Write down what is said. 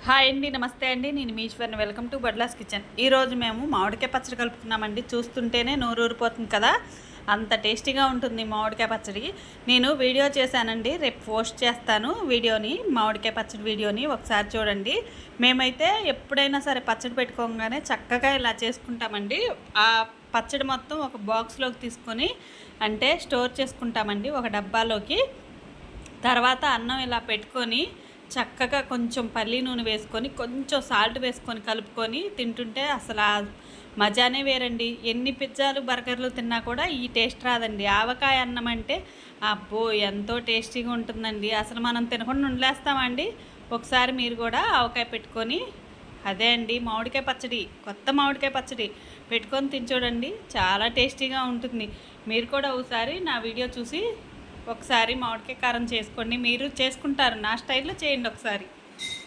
Hi అండి, నమస్తే అండి. నేను మీ ఈశ్వర్ని. వెల్కమ్ టు బడ్లాస్ కిచెన్. ఈరోజు మేము మామిడికాయ పచ్చడి కలుపుతున్నామండి. చూస్తుంటేనే నోరు ఊరిపోతుంది కదా, అంత టేస్టీగా ఉంటుంది మామిడికాయ పచ్చడి. నేను వీడియో చేశానండి, రేపు పోస్ట్ చేస్తాను వీడియోని, మామిడికాయ పచ్చడి వీడియోని ఒకసారి చూడండి. మేమైతే ఎప్పుడైనా సరే పచ్చడి పెట్టుకోగానే చక్కగా ఇలా చేసుకుంటామండి. ఆ పచ్చడి మొత్తం ఒక బాక్స్లోకి తీసుకొని అంటే స్టోర్ చేసుకుంటామండి, ఒక డబ్బాలోకి. తర్వాత అన్నం ఇలా పెట్టుకొని చక్కగా కొంచెం పల్లి నూనె వేసుకొని కొంచెం సాల్ట్ వేసుకొని కలుపుకొని తింటుంటే అసలు ఆ మజానే వేరండి. ఎన్ని పిజ్జాలు బర్గర్లు తిన్నా కూడా ఈ టేస్ట్ రాదండి. ఆవకాయ అన్నం అంటే అబ్బో ఎంతో టేస్టీగా ఉంటుందండి. అసలు మనం తినకుండా ఉండలేస్తామండి. ఒకసారి మీరు కూడా ఆవకాయ పెట్టుకొని, అదే అండి మామిడికాయ పచ్చడి, కొత్త మామిడికాయ పచ్చడి పెట్టుకొని తిని చూడండి, చాలా టేస్టీగా ఉంటుంది. మీరు కూడా ఒకసారి నా వీడియో చూసి ఒకసారి మామిడికాయ కారం చేసుకోండి. మీరు చేసుకుంటారు, నా స్టైల్లో చేయండి ఒకసారి.